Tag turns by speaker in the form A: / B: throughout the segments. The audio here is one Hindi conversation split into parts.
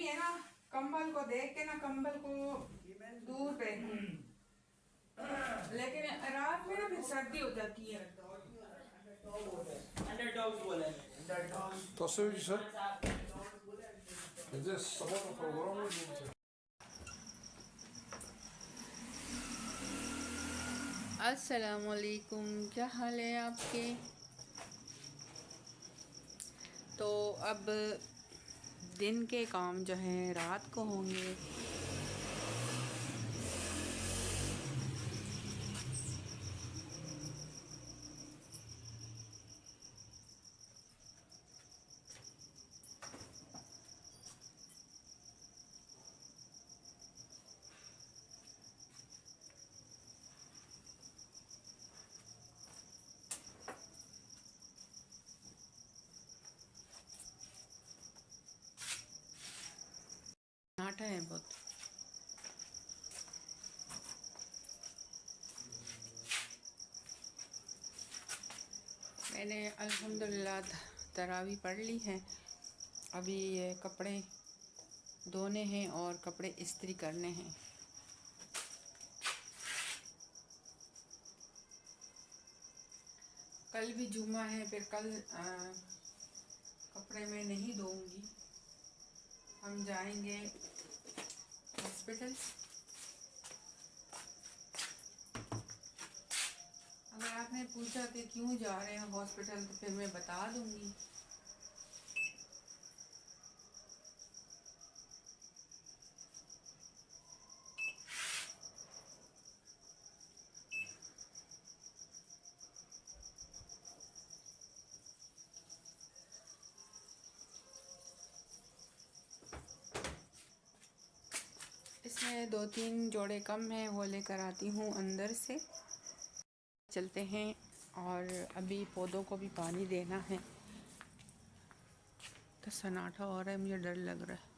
A: भी है ना, कंबल को देख के ना कंबल को दूर फेंकूं, लेकिन रात में ना फिर सर्दी हो जाती है।
B: Posso dizer? Quer dizer, sabor no programa e
A: अस्सलामुअलैकुम, क्या हाल है आपके। तो अब दिन के काम जो हैं रात को होंगे। नाटा है बहुत। मैंने अल्हम्दुलिल्लाह तरावी पढ़ ली है। अभी ये कपड़े धोने हैं और कपड़े इस्त्री करने हैं। कल भी जुम्मा है, फिर कल कपड़े मैं नहीं धोऊंगी। हम जाएंगे हॉस्पिटल। अगर आपने पूछा कि क्यों जा रहे हैं हॉस्पिटल तो फिर मैं बता दूंगी। इसमें 2-3 जोड़े कम हैं, वो लेकर आती हूँ अंदर से। चलते हैं और अभी पौधों को भी पानी देना है। तो सन्नाटा हो रहा है, मुझे डर लग रहा है।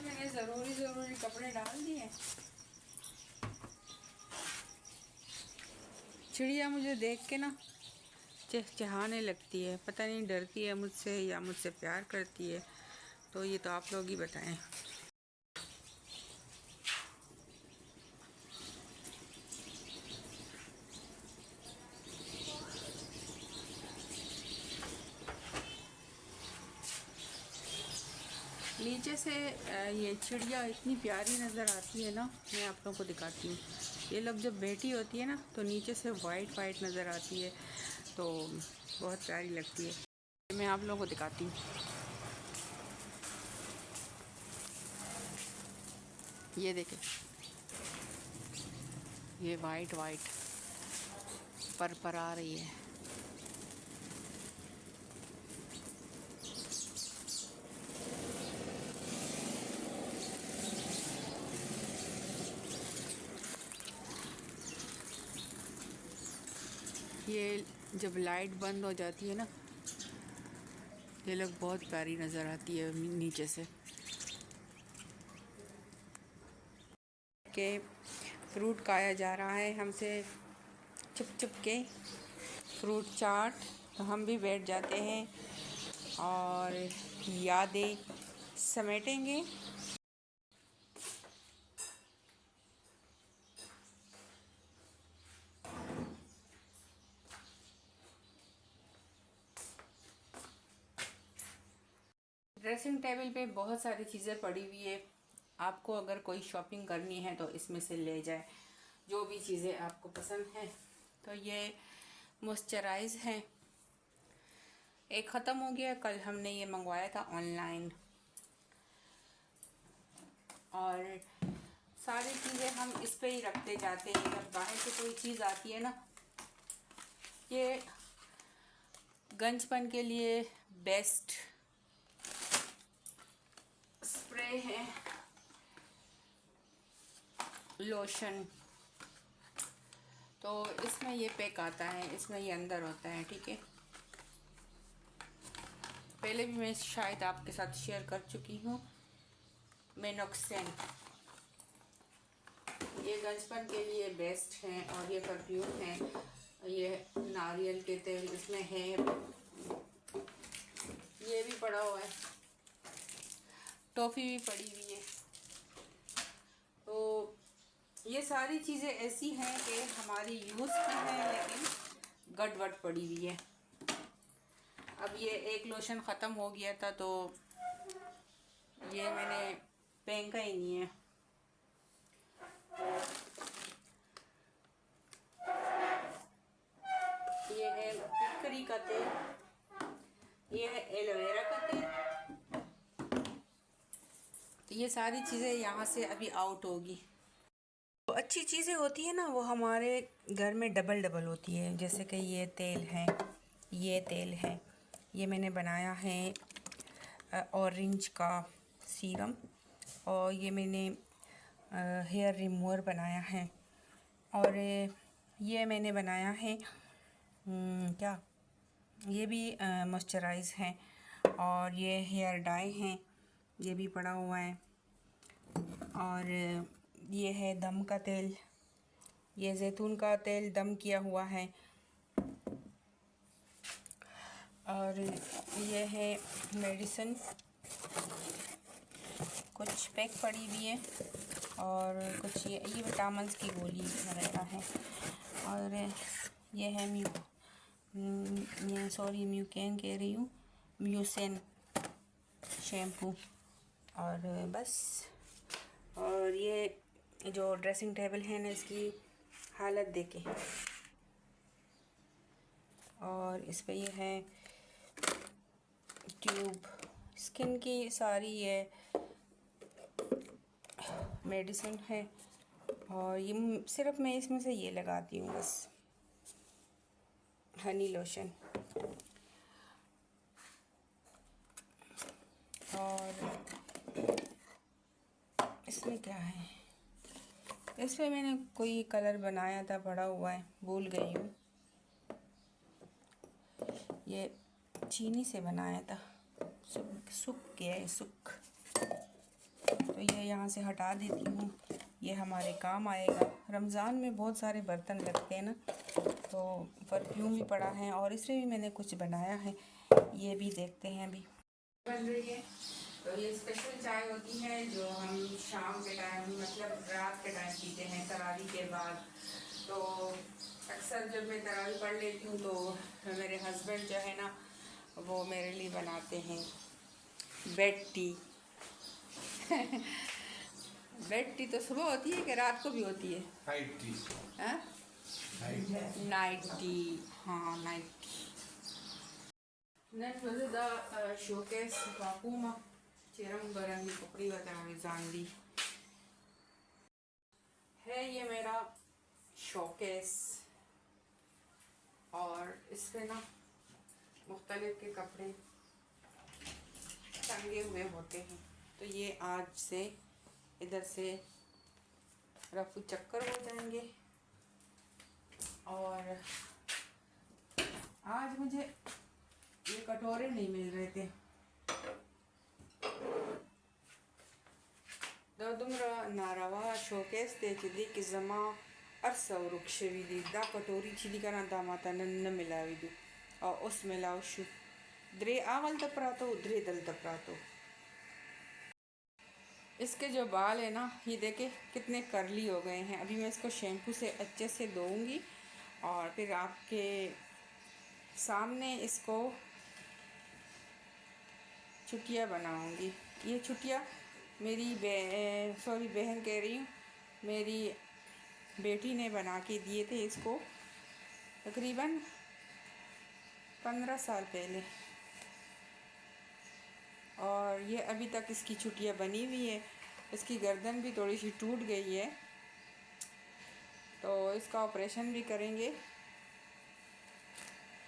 A: मैंने ज़रूरी कपड़े डाल दिए। चिड़िया मुझे देख के ना चहचहाने लगती है, पता नहीं डरती है मुझसे या मुझसे प्यार करती है। तो ये तो आप लोग ही बताएं। नीचे से ये चिड़िया इतनी प्यारी नज़र आती है ना, मैं आप लोगों को दिखाती हूँ। ये लोग जब बैठी होती है ना तो नीचे से वाइट वाइट नज़र आती है, तो बहुत प्यारी लगती है। मैं आप लोगों को दिखाती हूँ। ये देखें, ये वाइट वाइट पर आ रही है। ये जब लाइट बंद हो जाती है ना, ये लोग बहुत प्यारी नज़र आती है नीचे से। के फ्रूट खाया जा रहा है हमसे चुप चुप के, फ्रूट चाट। तो हम भी बैठ जाते हैं और यादें समेटेंगे। ड्रेसिंग टेबल पे बहुत सारी चीज़ें पड़ी हुई है। आपको अगर कोई शॉपिंग करनी है तो इसमें से ले जाए, जो भी चीज़ें आपको पसंद हैं। तो ये मॉइस्चराइज़ है, एक ख़त्म हो गया, कल हमने ये मंगवाया था ऑनलाइन। और सारी चीज़ें हम इस पे ही रखते जाते हैं। जब बाहर से कोई चीज़ आती है ना, ये गंजपन के लिए बेस्ट स्प्रे है, लोशन। तो इसमें ये पैक आता है, इसमें ये अंदर होता है, ठीक है। पहले भी मैं शायद आपके साथ शेयर कर चुकी हूँ। मेनोक्सेन, ये गंजपन के लिए बेस्ट है। और ये परफ्यूम है, ये नारियल के तेल इसमें है। ये भी पड़ा हुआ है, टॉफ़ी भी पड़ी हुई है। तो ये सारी चीज़ें ऐसी हैं कि हमारी यूज़ की हैं, लेकिन गड़बड़ पड़ी हुई है। अब ये एक लोशन ख़त्म हो गया था, तो ये मैंने फेंका ही नहीं है। ये है पिकरी का तेल, ये है एलोवेरा का तेल। तो ये सारी चीज़ें यहाँ से अभी आउट होगी। तो अच्छी चीज़ें होती है ना, वो हमारे घर में डबल डबल होती है। जैसे कि ये तेल है, ये तेल है, ये मैंने बनाया है ऑरेंज का सीरम। और ये मैंने हेयर रिमूवर बनाया है। और ये मैंने बनाया है क्या, ये भी मॉइस्चराइज़ है। और ये हेयर डाई है, ये भी पड़ा हुआ है। और ये है दम का तेल, ये जैतून का तेल दम किया हुआ है। और ये है मेडिसिन, कुछ पैक पड़ी हुई है। और कुछ ये विटामिन्स की गोली वगैरह है। और ये है म्यूकेन कह रही हूँ, म्यूसेन शैम्पू। और बस। और ये जो ड्रेसिंग टेबल है ना, इसकी हालत देखें। और इस पे ये है ट्यूब, स्किन की सारी ये मेडिसिन है। और ये सिर्फ मैं इसमें से ये लगाती हूँ बस, हनी लोशन। और इसमें क्या है, इसमें मैंने कोई कलर बनाया था, पड़ा हुआ है, भूल गई हूँ। ये चीनी से बनाया था, सुख गया है, सुख। तो ये यहाँ से हटा देती हूँ, ये हमारे काम आएगा। रमज़ान में बहुत सारे बर्तन लगते हैं ना, तो परफ्यूम भी पड़ा है। और इसमें भी मैंने कुछ बनाया है, ये भी देखते हैं अभी। बन रही है, तो ये स्पेशल चाय होती है जो हम शाम के टाइम, मतलब रात के टाइम पीते हैं, तरावी के बाद। तो अक्सर जब मैं तरावी पढ़ लेती हूँ तो मेरे हस्बैंड जो है ना, वो मेरे लिए बनाते हैं बेड टी। बेड टी तो सुबह होती है कि रात को भी होती है?
B: Night T.
A: हाँ, नाइट टी, हाँ night T. Net was the showcase Bakuma चेरम बरंगी कपड़ी बताए जानदी है। ये मेरा शोकेस, और इस पे ना मुख्तलिफ के कपड़े टंगे हुए होते हैं। तो ये आज से इधर से रफू चक्कर हो जाएंगे। और मुझे ये कटोरे नहीं मिल रहे थे। दादुमरा नारावा शोकेस ते चिदी कि जमा अरसा रुक्षवी दी दा कटोरी चिदी का ना दामाता न मिलावी दू और उस मिलाओ शु द्रे आवल तपरातो द्रे दल तपरातो। इसके जो बाल है ना ये देखे कितने करली हो गए हैं। अभी मैं इसको शैम्पू से अच्छे से धोऊंगी और फिर आपके सामने इसको छुटिया बनाऊंगी। ये छुटिया मेरी बहन कह रही हूँ, मेरी बेटी ने बना के दिए थे इसको तकरीबन 15 साल पहले, और ये अभी तक इसकी छुटिया बनी हुई है। इसकी गर्दन भी थोड़ी सी टूट गई है तो इसका ऑपरेशन भी करेंगे।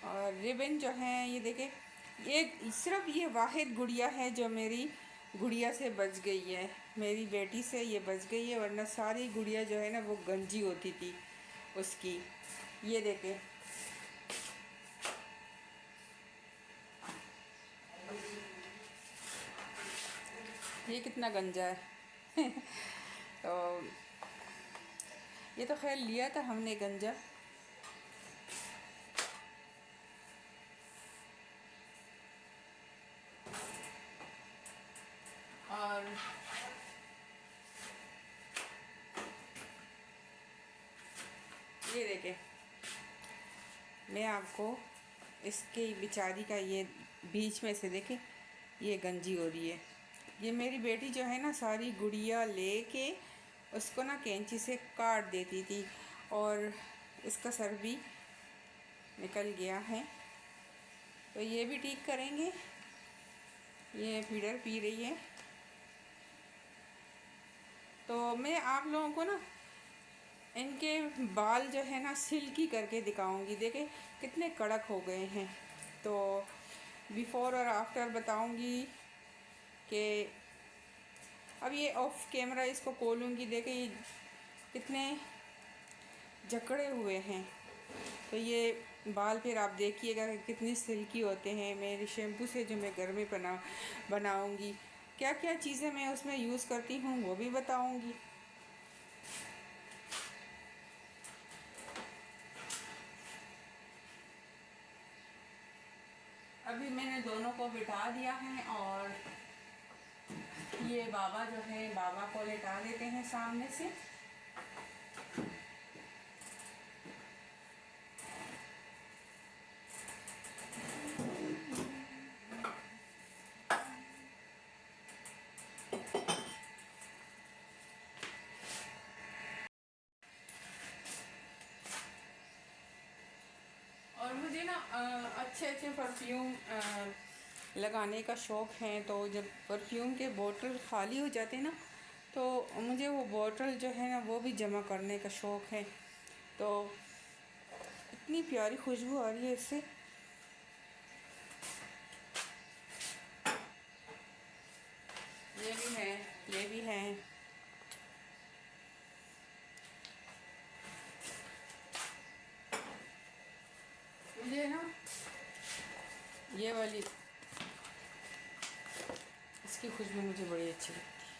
A: और रिबन जो है ये देखें, ये सिर्फ ये वाहिद गुड़िया है जो मेरी गुड़िया से बच गई है, मेरी बेटी से ये बच गई है, वरना सारी गुड़िया जो है ना वो गंजी होती थी उसकी। ये देखें, ये कितना गंजा है तो ये तो खैर लिया था हमने गंजा। और ये देखें, मैं आपको इसके बेचारी का ये बीच में से देखें ये गंजी हो रही है। ये मेरी बेटी जो है ना सारी गुड़िया लेके उसको ना कैंची से काट देती थी और इसका सर भी निकल गया है, तो ये भी ठीक करेंगे। ये फीडर पी रही है तो मैं आप लोगों को ना इनके बाल जो है ना सिल्की करके दिखाऊंगी। देखें कितने कड़क हो गए हैं, तो बिफ़ोर और आफ्टर बताऊंगी कि अब ये ऑफ कैमरा इसको खोलूँगी। देखें ये कितने जकड़े हुए हैं, तो ये बाल फिर आप देखिएगा कि कितने सिल्की होते हैं। मेरे शैम्पू से जो मैं घर में बनाऊँगी, क्या क्या चीज़ें मैं उसमें यूज़ करती हूँ वो भी बताऊँगी। अभी मैंने दोनों को बिठा दिया है और ये बाबा जो है बाबा को लेटा देते हैं सामने से। और मुझे ना अच्छे अच्छे परफ्यूम लगाने का शौक़ है, तो जब परफ्यूम के बोतल ख़ाली हो जाते हैं ना तो मुझे वो बोतल जो है ना वो भी जमा करने का शौक़ है। तो इतनी प्यारी खुशबू आ रही है इससे। ये भी है, ये भी है। मुझे ना ये वाली इसकी खुशबू मुझे बड़ी अच्छी लगती है।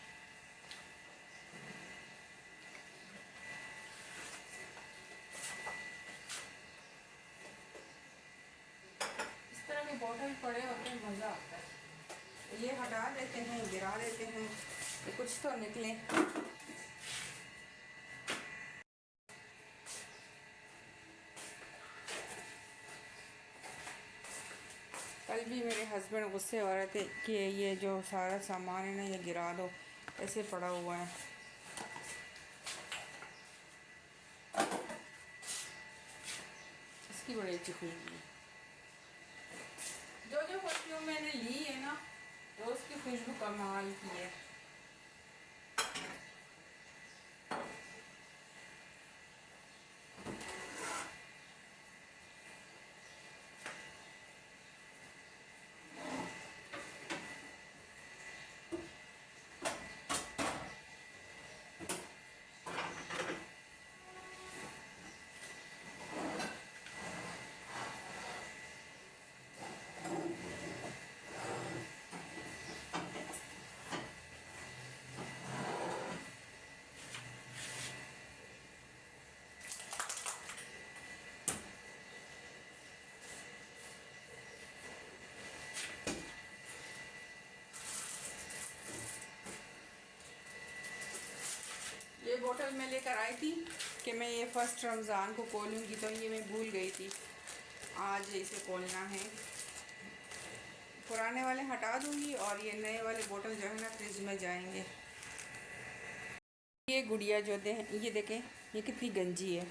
A: इस तरह के बॉटल पड़े होते हैं, मज़ा आता है। ये हटा देते हैं, गिरा देते हैं, तो कुछ तो निकले। कल भी मेरे हस्बैंड गुस्से हो रहे थे कि ये जो सारा सामान है ना ये गिरा दो, ऐसे पड़ा हुआ है। इसकी बड़ी अच्छी खुशबू है। जो जो परफ्यूम मैंने ली है ना तो उसकी खुशबू कमाल की है। कल मैं लेकर आई थी कि मैं ये फ़र्स्ट रमज़ान को खोलूँगी, तो ये मैं भूल गई थी। आज इसे खोलना है। पुराने वाले हटा दूँगी और ये नए वाले बोतल जो है ना फ्रिज में जाएंगे। ये गुड़िया जो ये देखें, ये कितनी गंजी है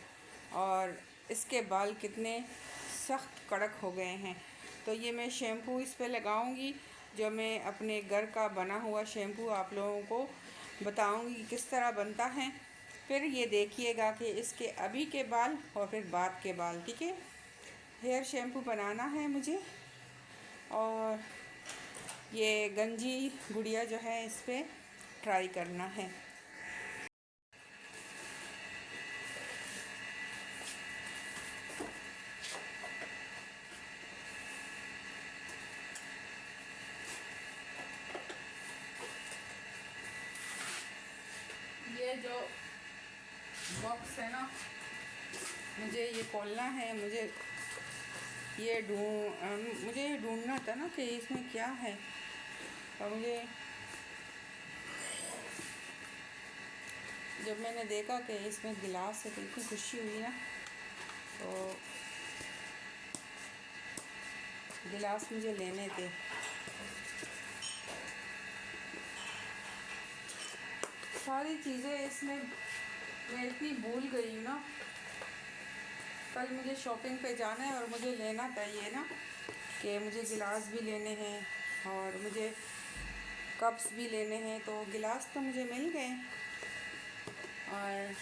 A: और इसके बाल कितने सख्त कड़क हो गए हैं। तो ये मैं शैम्पू इस पे लगाऊंगी, जो मैं अपने घर का बना हुआ शैम्पू आप लोगों को बताऊंगी कि किस तरह बनता है। फिर ये देखिएगा कि इसके अभी के बाल और फिर बाद के बाल, ठीक है। हेयर शैम्पू बनाना है मुझे और ये गंजी गुड़िया जो है इस पर ट्राई करना है। ये जो बॉक्स है ना, मुझे ये खोलना है। मुझे ये ढूंढना था ना कि इसमें क्या है। और मुझे जब मैंने देखा कि इसमें गिलास है तो इतनी खुशी हुई ना। तो गिलास मुझे लेने थे। सारी चीज़ें इसमें मैं इतनी भूल गई हूँ ना। कल मुझे शॉपिंग पे जाना है और मुझे लेना था ये ना कि मुझे गिलास भी लेने हैं और मुझे कप्स भी लेने हैं। तो गिलास तो मुझे मिल गए और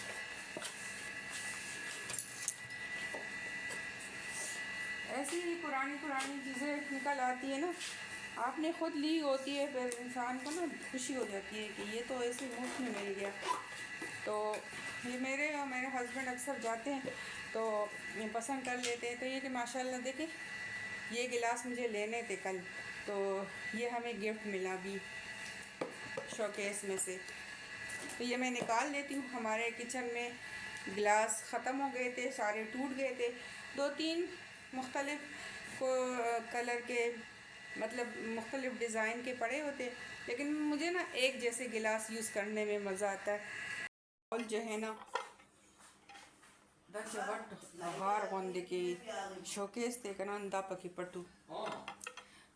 A: ऐसी ही पुरानी चीज़ें निकल आती है ना। आपने ख़ुद ली होती है, फिर इंसान को ना खुशी हो जाती है कि ये तो ऐसे मुफ्त में मिल गया। तो ये मेरे और मेरे हस्बैंड अक्सर जाते हैं तो ये पसंद कर लेते हैं। तो ये कि माशाल्लाह देखें, ये गिलास मुझे लेने थे कल, तो ये हमें गिफ्ट मिला भी शोकेस में से। तो ये मैं निकाल लेती हूँ। हमारे किचन में गिलास ख़त्म हो गए थे, सारे टूट गए थे। 2-3 मुख्तलिफ कलर के, मतलब मुख्तलिफ डिज़ाइन के पड़े होते, लेकिन मुझे ना एक जैसे गिलास यूज़ करने में मज़ा आता है। और जो है ना के शोकेस थे ना अंदा पकी पट्टू,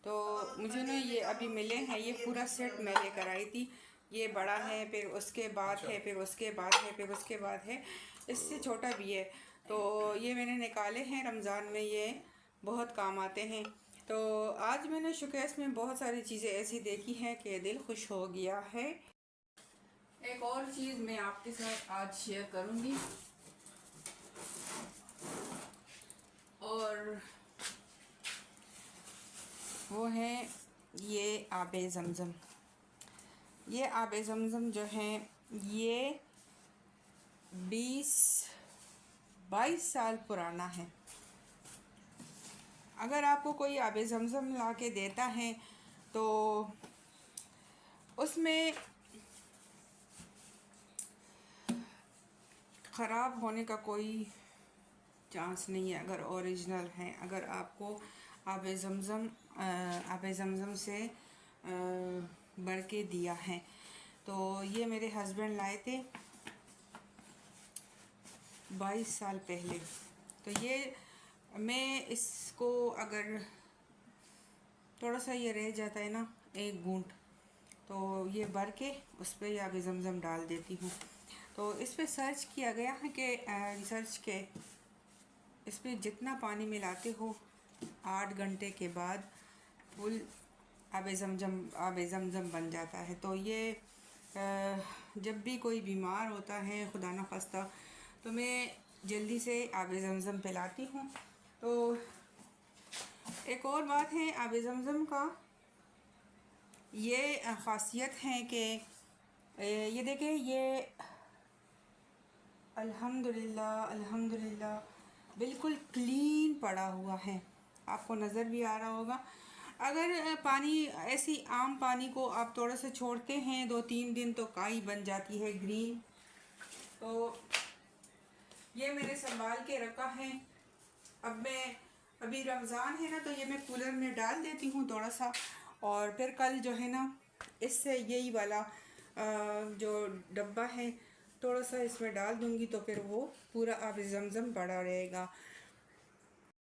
A: तो मुझे ना ये अभी मिले हैं। ये पूरा सेट मैं लेकर आई थी। ये बड़ा है, फिर उसके बाद है, फिर उसके बाद है, फिर उसके बाद है, इससे छोटा भी है। तो ये मैंने निकाले हैं रमज़ान में, ये बहुत काम आते हैं। तो आज मैंने शोकेस में बहुत सारी चीज़ें ऐसी देखी हैं कि दिल खुश हो गया है। एक और चीज़ मैं आपके साथ आज शेयर करूँगी और वो है ये आबे ज़मज़म। ये आबे ज़मज़म जो है ये 20-22 साल पुराना है। अगर आपको कोई आबे ज़मज़म ला के देता है तो उसमें ख़राब होने का कोई चांस नहीं है अगर ओरिजिनल है। अगर आपको आबे ज़मज़म से भर के दिया है। तो ये मेरे हस्बैंड लाए थे 22 साल पहले। तो ये मैं इसको अगर थोड़ा सा ये रह जाता है ना, एक घूंट, तो ये भर के उस पर ये आबे ज़मज़म डाल देती हूँ। तो इस पे सर्च किया गया है कि रिसर्च के इस पे जितना पानी मिलाते हो 8 घंटे के बाद फुल आबे ज़मज़म बन जाता है। तो ये जब भी कोई बीमार होता है खुदा न खास्ता, तो मैं जल्दी से आबे ज़मज़म पिलाती हूँ। तो एक और बात है आबे ज़मज़म का, ये ख़ासियत है कि ये देखें, ये अल्हम्दुलिल्लाह बिल्कुल क्लीन पड़ा हुआ है। आपको नज़र भी आ रहा होगा। अगर पानी ऐसी आम पानी को आप थोड़ा सा छोड़ते हैं 2-3 दिन तो काई बन जाती है ग्रीन। तो ये मैंने संभाल के रखा है। अभी रमज़ान है ना, तो ये मैं कूलर में डाल देती हूँ थोड़ा सा, और फिर कल जो है ना इससे यही वाला जो डब्बा है थोड़ा सा इसमें डाल दूँगी तो फिर वो पूरा अब जमज़म पड़ा रहेगा।